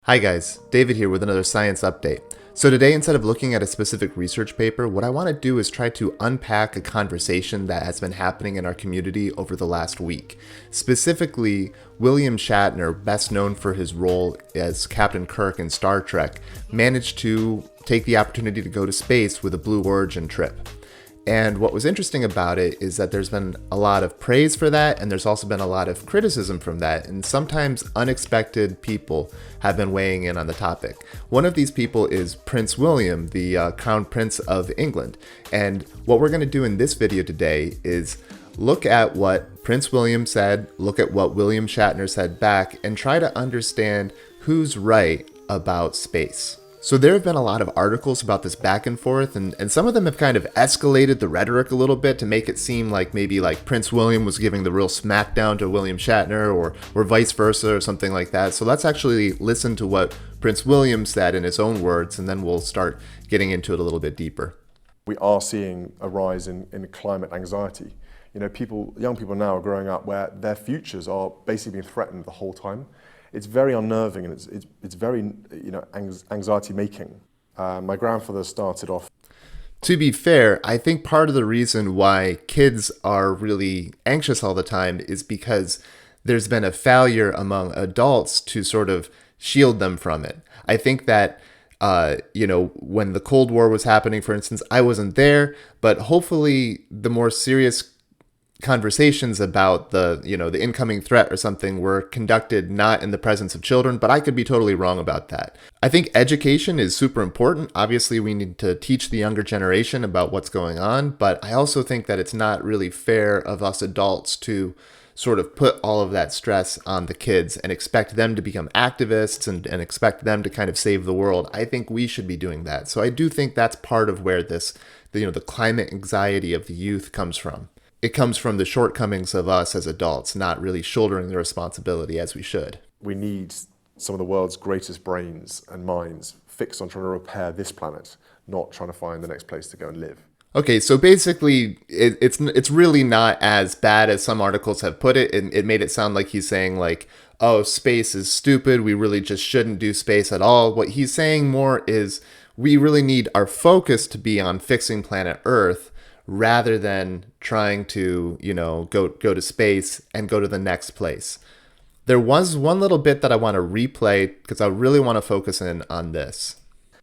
Hi guys, David here with another science update. So today, instead of looking at a specific research paper, what I want to do is try to unpack a conversation that has been happening in our community over the last week. Specifically, William Shatner, best known for his role as Captain Kirk in Star Trek, managed to take the opportunity to go to space with a Blue Origin trip. And what was interesting about it is that there's been a lot of praise for that, and there's also been a lot of criticism from that, and sometimes unexpected people have been weighing in on the topic. One of these people is Prince William, the Crown Prince of England. And what we're going to do in this video today is look at what Prince William said, look at what William Shatner said back, and try to understand who's right about space. So there have been a lot of articles about this back and forth, and some of them have kind of escalated the rhetoric a little bit to make it seem like maybe like Prince William was giving the real smackdown to William Shatner or vice versa or something like that. So let's actually listen to what Prince William said in his own words, and then we'll start getting into it a little bit deeper. We are seeing a rise in climate anxiety. You know, young people now are growing up where their futures are basically being threatened the whole time. It's very unnerving and it's very anxiety making. My grandfather started off. To be fair, I think part of the reason why kids are really anxious all the time is because there's been a failure among adults to sort of shield them from it. I think that when the Cold War was happening, for instance, I wasn't there, but hopefully the more serious conversations about the incoming threat or something were conducted not in the presence of children, but I could be totally wrong about that. I think education is super important. Obviously, we need to teach the younger generation about what's going on, but I also think that it's not really fair of us adults to sort of put all of that stress on the kids and expect them to become activists and expect them to kind of save the world. I think we should be doing that. So I do think that's part of where the climate anxiety of the youth comes from. It comes from the shortcomings of us as adults, not really shouldering the responsibility as we should. We need some of the world's greatest brains and minds fixed on trying to repair this planet, not trying to find the next place to go and live. Okay, so basically, it's really not as bad as some articles have put it. It made it sound like he's saying like, oh, space is stupid, we really just shouldn't do space at all. What he's saying more is we really need our focus to be on fixing planet Earth, rather than trying to, go to space and go to the next place. There was one little bit that I want to replay because I really want to focus in on this.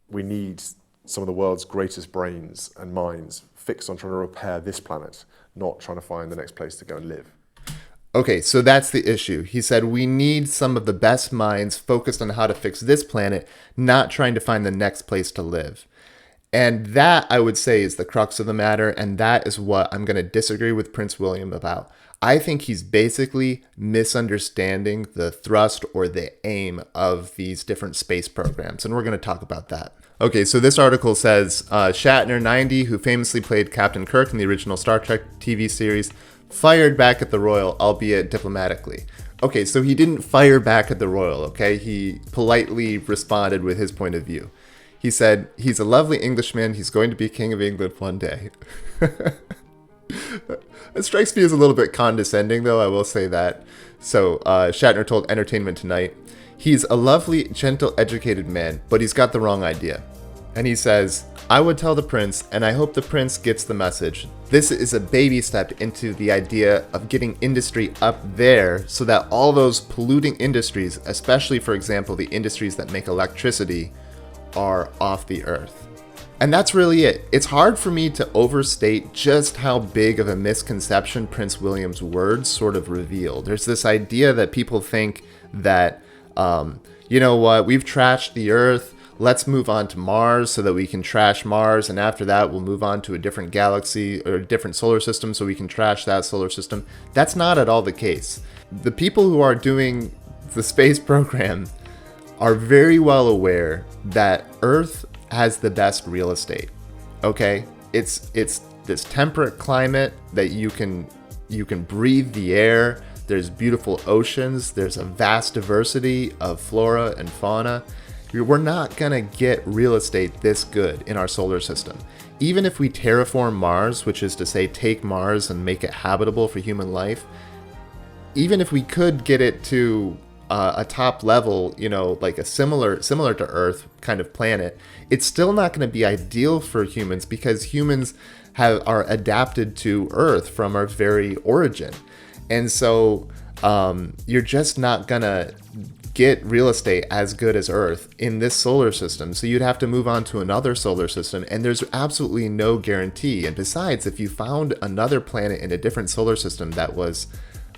We need some of the world's greatest brains and minds fixed on trying to repair this planet, not trying to find the next place to go and live. Okay, so that's the issue. He said we need some of the best minds focused on how to fix this planet, not trying to find the next place to live. And that, I would say, is the crux of the matter, and that is what I'm going to disagree with Prince William about. I think he's basically misunderstanding the thrust or the aim of these different space programs, and we're going to talk about that. Okay, so this article says, Shatner, 90, who famously played Captain Kirk in the original Star Trek TV series, fired back at the Royal, albeit diplomatically. Okay, so he didn't fire back at the Royal, okay? He politely responded with his point of view. He said, he's a lovely Englishman. He's going to be King of England one day. It strikes me as a little bit condescending, though, I will say that. So Shatner told Entertainment Tonight, he's a lovely, gentle, educated man, but he's got the wrong idea. And he says, I would tell the prince, and I hope the prince gets the message. This is a baby step into the idea of getting industry up there so that all those polluting industries, especially, for example, the industries that make electricity, are off the earth. And that's really it. It's hard for me to overstate just how big of a misconception Prince William's words sort of reveal. There's this idea that people think that, we've trashed the earth, let's move on to Mars so that we can trash Mars, and after that we'll move on to a different galaxy or a different solar system so we can trash that solar system. That's not at all the case. The people who are doing the space program are very well aware that Earth has the best real estate. Okay? It's this temperate climate that you can breathe the air. There's beautiful oceans. There's a vast diversity of flora and fauna. We're not gonna get real estate this good in our solar system. Even if we terraform Mars, which is to say take Mars and make it habitable for human life, even if we could get it to a top level, like a similar to Earth kind of planet, it's still not going to be ideal for humans because humans are adapted to Earth from our very origin. And so you're just not going to get real estate as good as Earth in this solar system. So you'd have to move on to another solar system, and there's absolutely no guarantee. And besides, if you found another planet in a different solar system that was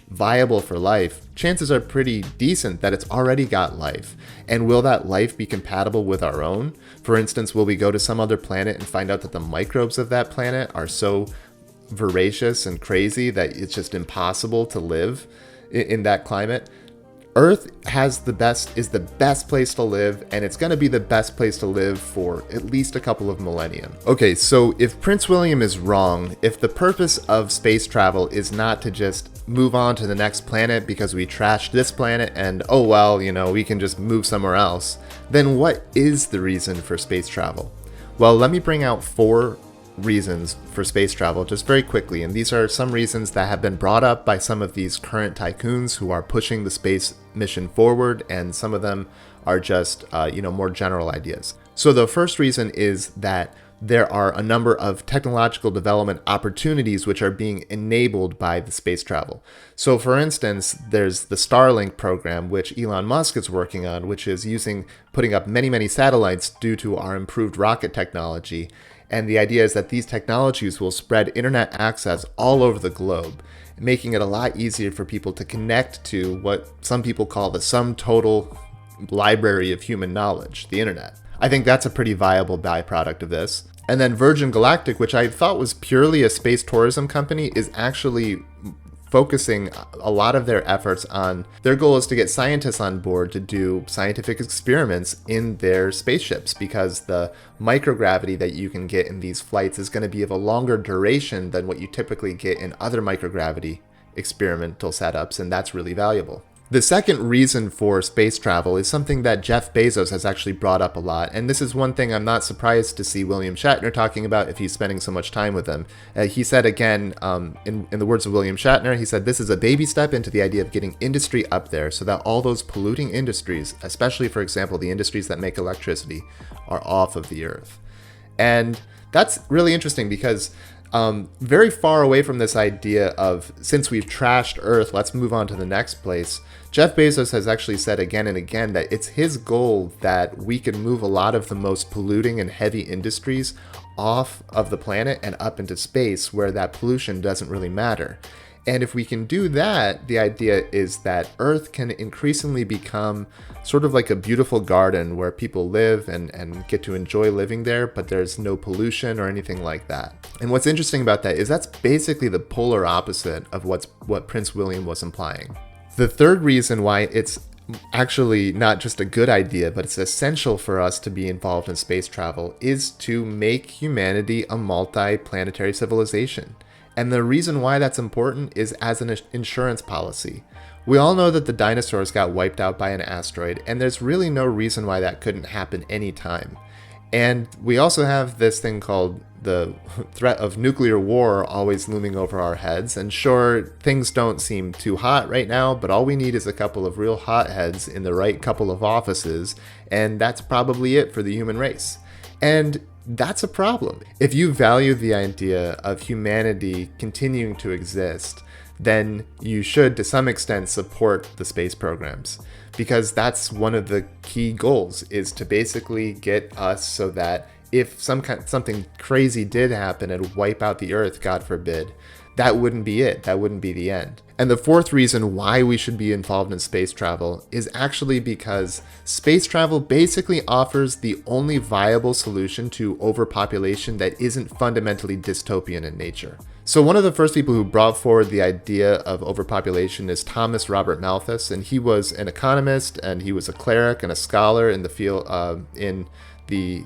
viable for life, chances are pretty decent that it's already got life. And will that life be compatible with our own? For instance, will we go to some other planet and find out that the microbes of that planet are so voracious and crazy that it's just impossible to live in that climate? Earth is the best place to live, and it's going to be the best place to live for at least a couple of millennia. Okay, so if Prince William is wrong, if the purpose of space travel is not to just move on to the next planet because we trashed this planet and, oh well, we can just move somewhere else, then what is the reason for space travel? Well, let me bring out 4 reasons for space travel just very quickly, and these are some reasons that have been brought up by some of these current tycoons who are pushing the space mission forward, and some of them are just more general ideas. So the first reason is that there are a number of technological development opportunities which are being enabled by the space travel. So for instance, there's the Starlink program, which Elon Musk is working on, which is putting up many satellites due to our improved rocket technology. And the idea is that these technologies will spread internet access all over the globe, making it a lot easier for people to connect to what some people call the sum total library of human knowledge, the internet. I think that's a pretty viable byproduct of this. And then Virgin Galactic, which I thought was purely a space tourism company, is actually focusing a lot of their efforts on, their goal is to get scientists on board to do scientific experiments in their spaceships, because the microgravity that you can get in these flights is going to be of a longer duration than what you typically get in other microgravity experimental setups, and that's really valuable. The second reason for space travel is something that Jeff Bezos has actually brought up a lot, and this is one thing I'm not surprised to see William Shatner talking about if he's spending so much time with him. He said again, in the words of William Shatner, he said, "This is a baby step into the idea of getting industry up there so that all those polluting industries, especially, for example, the industries that make electricity, are off of the Earth." And that's really interesting because very far away from this idea of, since we've trashed Earth, let's move on to the next place, Jeff Bezos has actually said again and again that it's his goal that we can move a lot of the most polluting and heavy industries off of the planet and up into space where that pollution doesn't really matter. And if we can do that, the idea is that Earth can increasingly become sort of like a beautiful garden where people live and get to enjoy living there, but there's no pollution or anything like that. And what's interesting about that is that's basically the polar opposite of what Prince William was implying. The third reason why it's actually not just a good idea, but it's essential for us to be involved in space travel is to make humanity a multi-planetary civilization. And the reason why that's important is as an insurance policy. We all know that the dinosaurs got wiped out by an asteroid, and there's really no reason why that couldn't happen anytime. And we also have this thing called the threat of nuclear war always looming over our heads. And sure, things don't seem too hot right now, but all we need is a couple of real hotheads in the right couple of offices, and that's probably it for the human race. And that's a problem. If you value the idea of humanity continuing to exist, then you should, to some extent, support the space programs, because that's one of the key goals, is to basically get us so that if something crazy did happen and wipe out the Earth, God forbid, that wouldn't be it. That wouldn't be the end. And the fourth reason why we should be involved in space travel is actually because space travel basically offers the only viable solution to overpopulation that isn't fundamentally dystopian in nature. So one of the first people who brought forward the idea of overpopulation is Thomas Robert Malthus, and he was an economist, and he was a cleric and a scholar in the field in the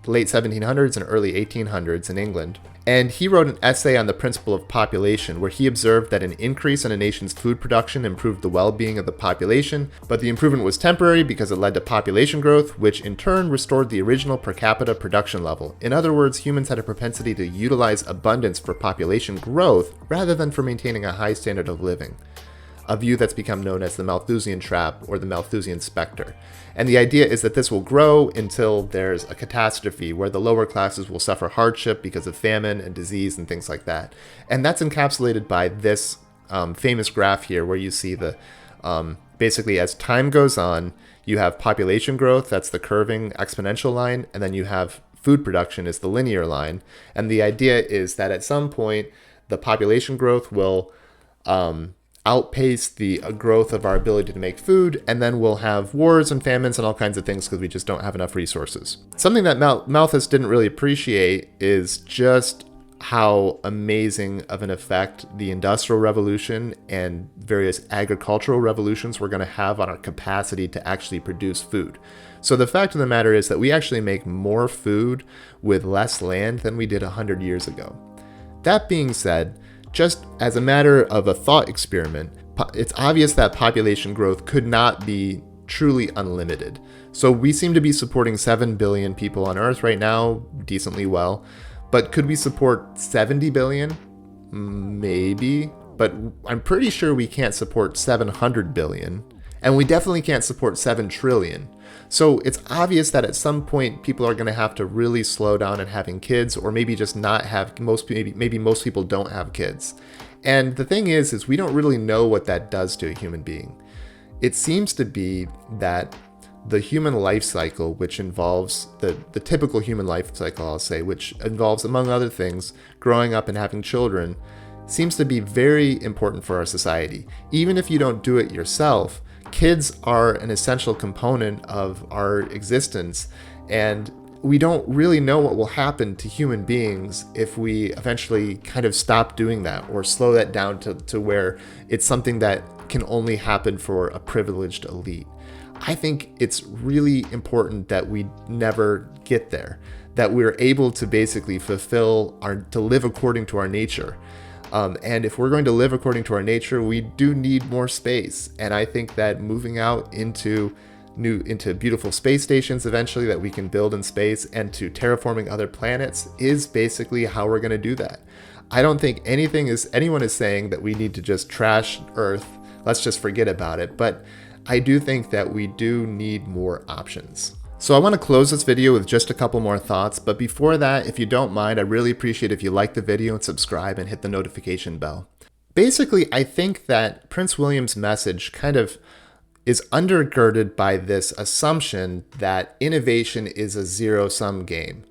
late 1700s and early 1800s in England. And he wrote an essay on the principle of population, where he observed that an increase in a nation's food production improved the well-being of the population, but the improvement was temporary because it led to population growth, which in turn restored the original per capita production level. In other words, humans had a propensity to utilize abundance for population growth rather than for maintaining a high standard of living. a view that's become known as the Malthusian trap or the Malthusian specter. And the idea is that this will grow until there's a catastrophe where the lower classes will suffer hardship because of famine and disease and things like that. And that's encapsulated by this famous graph here where you see the basically as time goes on, you have population growth, that's the curving exponential line, and then you have food production is the linear line. And the idea is that at some point, the population growth will outpace the growth of our ability to make food, and then we'll have wars and famines and all kinds of things because we just don't have enough resources. Something that Malthus didn't really appreciate is just how amazing of an effect the Industrial Revolution and various agricultural revolutions were going to have on our capacity to actually produce food. So the fact of the matter is that we actually make more food with less land than we did 100 years ago. That being said, just as a matter of a thought experiment, it's obvious that population growth could not be truly unlimited. So we seem to be supporting 7 billion people on Earth right now decently well. But could we support 70 billion? Maybe. But I'm pretty sure we can't support 700 billion. And we definitely can't support 7 trillion. So it's obvious that at some point people are going to have to really slow down on having kids, or maybe just not have maybe most people don't have kids. And the thing is we don't really know what that does to a human being. It seems to be that the human life cycle, which involves the typical human life cycle, I'll say, which involves, among other things, growing up and having children, seems to be very important for our society. Even if you don't do it yourself, kids are an essential component of our existence, and we don't really know what will happen to human beings if we eventually kind of stop doing that or slow that down to where it's something that can only happen for a privileged elite. I think it's really important that we never get there, that we're able to basically to live according to our nature. And if we're going to live according to our nature, we do need more space. And I think that moving out into beautiful space stations eventually that we can build in space and to terraforming other planets is basically how we're going to do that. I don't think anyone is saying that we need to just trash Earth. Let's just forget about it. But I do think that we do need more options. So I want to close this video with just a couple more thoughts, but before that, if you don't mind, I really appreciate if you like the video and subscribe and hit the notification bell. Basically, I think that Prince William's message kind of is undergirded by this assumption that innovation is a zero-sum game.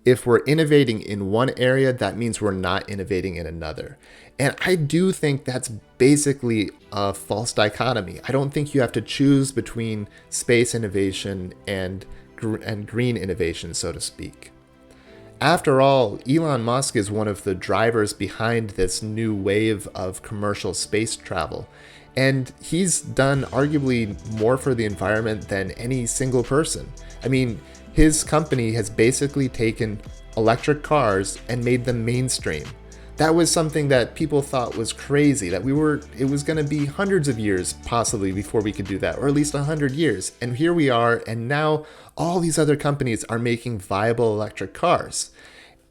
If we're innovating in one area, that means we're not innovating in another. And I do think that's basically a false dichotomy. I don't think you have to choose between space innovation and green innovation, so to speak. After all, Elon Musk is one of the drivers behind this new wave of commercial space travel. And he's done arguably more for the environment than any single person. I mean, his company has basically taken electric cars and made them mainstream. That was something that people thought was crazy, that it was going to be hundreds of years possibly before we could do that, or at least 100 years. And here we are, and now all these other companies are making viable electric cars.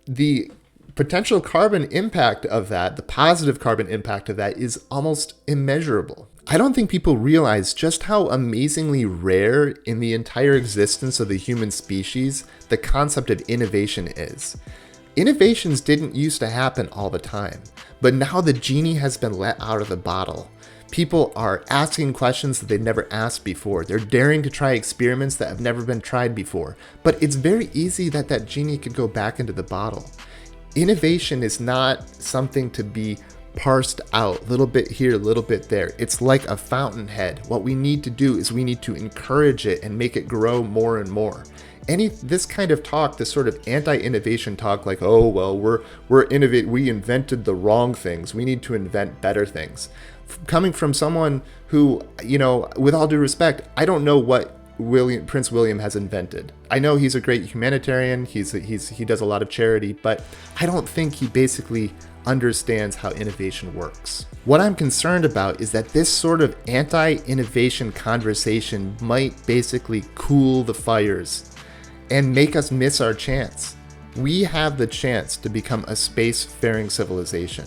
The potential carbon impact of that, the positive carbon impact of that, is almost immeasurable. I don't think people realize just how amazingly rare in the entire existence of the human species the concept of innovation is. Innovations didn't used to happen all the time, but now the genie has been let out of the bottle. People are asking questions that they've never asked before. They're daring to try experiments that have never been tried before. But it's very easy that genie could go back into the bottle. Innovation is not something to be parsed out, a little bit here, a little bit there. It's like a fountainhead. What we need to do is we need to encourage it and make it grow more and more. This kind of talk, this sort of anti-innovation talk, like, oh well, we invented the wrong things, we need to invent better things, coming from someone who, with all due respect, I don't know what Prince William has invented. I know he's a great humanitarian, he does a lot of charity, but I don't think he basically understands how innovation works. What I'm concerned about is that this sort of anti-innovation conversation might basically cool the fires and make us miss our chance. We have the chance to become a space-faring civilization.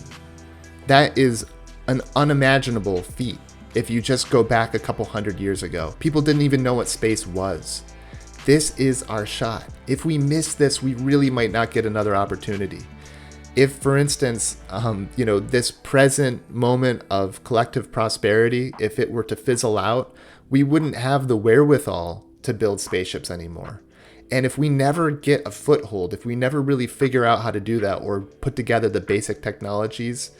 That is an unimaginable feat. if you just go back a couple hundred years ago. People didn't even know what space was. This is our shot. If we miss this, we really might not get another opportunity. If, for instance, this present moment of collective prosperity, if it were to fizzle out, we wouldn't have the wherewithal to build spaceships anymore. And if we never get a foothold, if we never really figure out how to do that or put together the basic technologies,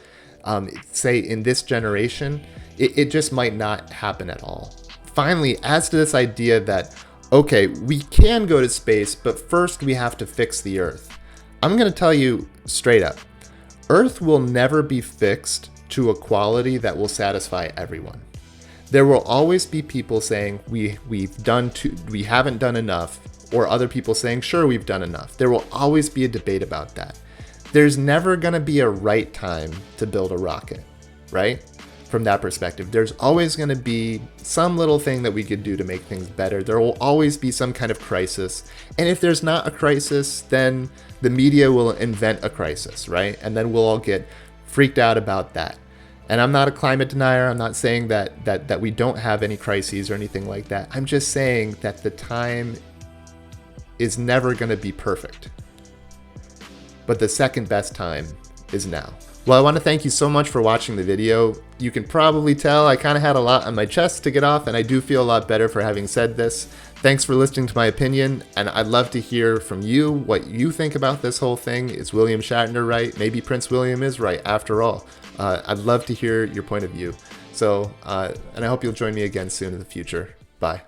say in this generation, it just might not happen at all. Finally, as to this idea that, okay, we can go to space, but first we have to fix the Earth. I'm going to tell you straight up, Earth will never be fixed to a quality that will satisfy everyone. There will always be people saying we haven't done enough, or other people saying, sure, we've done enough. There will always be a debate about that. There's never going to be a right time to build a rocket, right? From that perspective, there's always going to be some little thing that we could do to make things better. There will always be some kind of crisis. And if there's not a crisis, then the media will invent a crisis, right? And then we'll all get freaked out about that. And I'm not a climate denier. I'm not saying that we don't have any crises or anything like that. I'm just saying that the time is never going to be perfect. But the second best time is now. Well, I want to thank you so much for watching the video. You can probably tell I kind of had a lot on my chest to get off, and I do feel a lot better for having said this. Thanks for listening to my opinion, and I'd love to hear from you what you think about this whole thing. Is William Shatner right? Maybe Prince William is right after all. I'd love to hear your point of view. So, and I hope you'll join me again soon in the future. Bye.